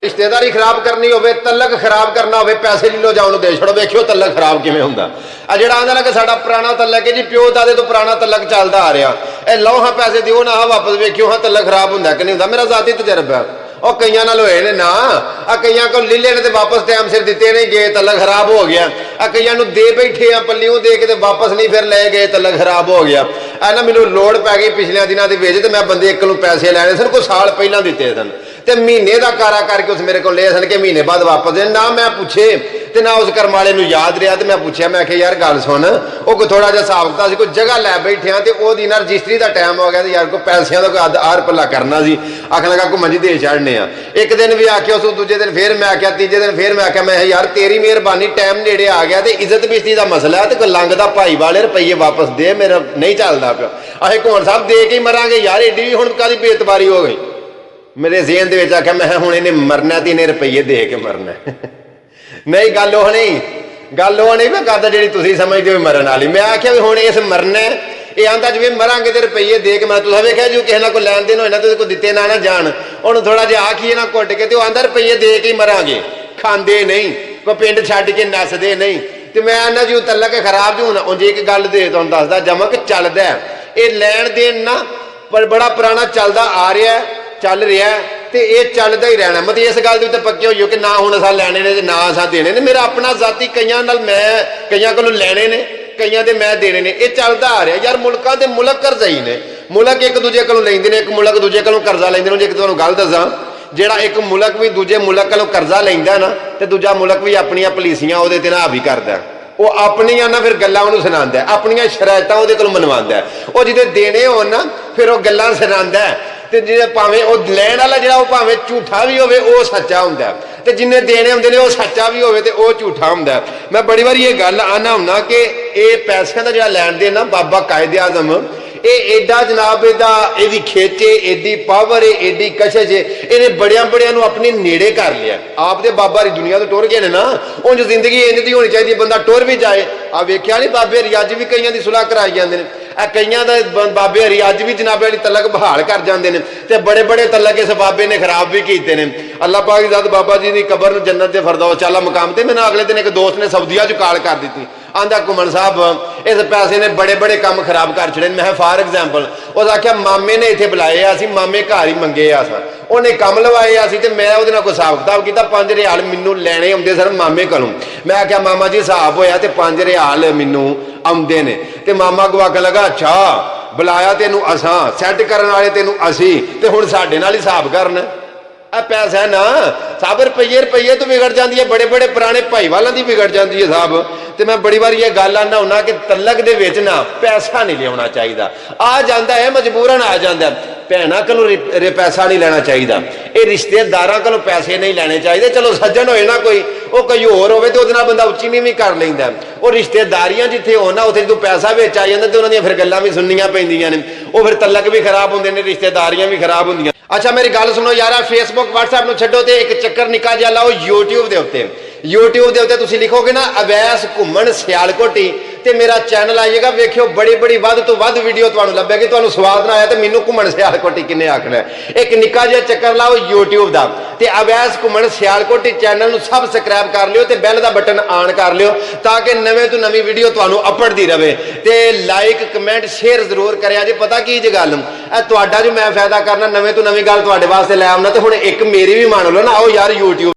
रिश्तेदारी खराब करनी हो, तलक खराब करना हो, पैसे ली लो जाओ दे छोड़ो, वेखियो तलक खराब किवें हुंदा। आ जिहड़ा आंदा ना कि साडा पुराना तलक है जी, प्यो दादे तो पुराना तलक चलदा आ रहा, ए लो हाँ पैसे दिओ ना हाँ वापस, वेखियो हाँ तलक खराब हुंदा कि नहीं हुंदा। मेरा जाती तजर्बा और कईयां नाल होए ने ना, आ कईयां को लीले ने ते वापस टाइम सिर दिते नहीं गए, तलक खराब हो गया। आ कईयां नूं दे बैठे आ पल्लियों दे के ते वापस नहीं फिर ले गए, तलक खराब हो गया। आ ना मैनूं लोड़ पै गई पिछले दिनों दे विच, ते मैं बंदे एक नूं पैसे लैणे सन, कोई साल पहलां दिते सन, ते महीने का कारा करके उस मेरे को ले सन कि महीने बाद वापस दे ना। मैं पूछे तो ना उस घर वाले नूं याद रहा, तो मैं पूछा, मैं आख्या यार गल सुन, वो कोई थोड़ा जिहा हिसाब किताब सी, कोई जगह लै बैठे हाँ, तो वो ना रजिस्ट्री का टाइम हो गया, तो यार कोई पैसों का कोई आर पल्ला करना सी, आखन लगा कोई मंजी दे छड़ने आ। एक दिन भी आख्या, उस दूजे दिन फिर मैं आख्या, तीजे दिन फिर मैं आख्या, मैं यार तेरी मेहरबानी टाइम नेड़े आ गया, तो इज्जत बेइज्जती का मसला है, तो कोई लंघदा भाई वाले रुपये वापस दे, मेरा नहीं चलता पिया। असें घोड़ साहब दे के ही मरांगे यार, एडी भी हुण काहदी बेतबारी हो गई। मेरे जेहन दे विच आख्या, मैं हुण इहने मरना ते इहने रुपये दे के मरना नहीं, गल वो नहीं, गल वो नहीं मैं करदा जिहड़ी तुसीं समझदे हो मरन वाली। मैं आख्या भी हुण इस मरना, ये आंदा जिवें मरांगे तो रुपये दे के, मैं तुसीं वेखिया जो किसी नाल कोई लैन देन होए ना, तो कोई दित्ते ना जाण, उहनूं थोड़ा जिहा आखीए ना घुट के, तो आंदा रुपये दे के ही मरांगे, खांदे नहीं, कोई पिंड छड्ड के नसदे नहीं। तो मैं आना जी तलक खराब जो उंज एक गल दे तुहानूं दसदा जमक चलदा, ये लैन देन ना पर बड़ा पुराना चलदा आ रहा है, चल रहा है, तो ये चलता ही रहना। मतलब इस गल के पक्के हो कि ना हुण असां लैणे ने ना असां देने ने। मेरा अपना जाती कईयां नाल मैं कईयां कोलों लैणे ने, कईयां दे मैं देने ने, ये चलता आ रहा। यार मुल्कां दे मुल्क करजाई ने, मुल्क एक दूजे कोलों लैंदे ने, एक मुल्क दूजे कोलों कर्जा लैंदे ने। जे तुहानूं गल दसां, जिहड़ा एक मुल्क भी दूजे मुल्क कोलों कर्जा लैंदा ना, ते दूजा मुल्क भी अपनियां पॉलिसियां उहदे ते हावी करदा, वो अपनियां ना फिर गल्लां उहनूं सुणांदा, अपनियां शरायतां उहदे कोलों मनवांदा, वो जिहदे देने होण ना फिर वो गल्लां सुणांदा, ते जे भावें वो लैण वाला जिहड़ा वो भावें झूठा भी होवे वो सच्चा हुंदा, ते जिन्ने देने हुंदे ने वो सच्चा भी होवे ते वो झूठा हुंदा। मैं बड़ी बार ये गल आना हुंदा कि ये पैसिਆਂ ਦਾ ਜਿਹੜਾ ਲੈਣ ਦੇ ना, बाबा कायदे आजम ये एडा जनाब इहदी खिच है, एडी पावर है, एडी कशिश है, इन्हें बड़िया बड़िया अपने नेड़े कर लिया। आप दे बाबा री दुनिया तो टुर गए ने ना, उंज जिंदगी इंज दी होनी चाहिए, बंदा टुर भी जाए। आ वेख्या नहीं बाबे हरी अज भी कईयां दी सुलह कराई जांदे ने, कईयां दा बाबे हरी अज भी जनाबे वाली तलक बहाल कर जांदे ने, ते बड़े बड़े तलक इस बाबे ने खराब भी कीते ने। अल्लाह पाक दी ज़ात बाबा जी दी कबर नूं जन्नत दे फरदौस आला मकाम ते। मैनूं अगले दिन एक दोस्त ने सऊदीया च कॉल कर दी, आंदा घुमन साहब इस पैसे ने बड़े बड़े काम खराब कर छड़े। मैं फॉर एग्जाम्पल उस आख्या मामे ने इत्थे बुलाए असीं, मामे घर ही मंगे असां, उन्हें काम लवाए असीं, ते मैं उहदे नाल कोई हिसाब किताब कीता, 5 रियाल मैनूं लैणे आउंदे सर मामे कोलों। मैं आख्या मामा जी हिसाब होया ते 5 रियाल मैनूं आउंदे ने, ते मामा को आखन लगा अच्छा बुलाया तेनू असां, सैट करन वाले तेनू असीं, ते हुण साडे नाल हिसाब करना। पैसा है ना साहब, रुपये रुपये तो बिगड़ जाती है, बड़े बड़े पुराने भाईवालों की बिगड़ जाती है साहब। तो मैं बड़ी बार ये गल आना होना कि तलक दे विच ना पैसा नहीं लिया चाहिए, आ जाता है मजबूरन आ जाता है। भैनों को पैसा नहीं लेना चाहिए, ये रिश्तेदारों को पैसे नहीं लेने चाहिए। चलो सज्जन होए ना कोई, वो कोई होर होवे तो उहदे नाल बंदा उच्ची नीवीं कर लैंदा, वो रिश्तेदारियां जिथे हो ना उत्थे जो पैसा विच आ जांदा ते उहनां दीयां फिर गल्लां भी सुननियां पैंदियां ने, वो फिर तलक भी खराब हुंदे ने, रिश्तेदारियां भी खराब हुंदियां। अच्छा मेरी गल सुनो यार, फेसबुक व्हाट्सएप नूं छड्डो ते एक चक्कर निक्का जिहा लाओ यूट्यूब दे उत्ते। यूट्यूब के उत्ते तुसीं लिखोगे ना अवैस घुम्मन सियालकोटी, ते मेरा चैनल आइएगा, वेखियो बड़ी बड़ी वध तो वध वीडियो तुहानूं लभेगी। तुहानूं स्वाद ना आया तो मैनूं घुम्मन सियालकोटी किन्ने आखना है। एक निक्का जिहा चक्कर लाओ यूट्यूब का, ते अवैस घुम्मन सियालकोटी चैनल नूं सबसक्राइब कर लियो, ते बैल का बटन ऑन कर लियो, ताकि नवे तो नवी वीडियो तुहानूं अपड़दी रहे। ते लाइक कमेंट शेयर जरूर करिया जे। पता की जे गल तुहाडा जो मैं फायदा करना, नवे तो नवी गल तुहाडे वास्ते लै आउणा, ते हुण एक मेरी भी मान लो ना, आओ यार यूट्यूब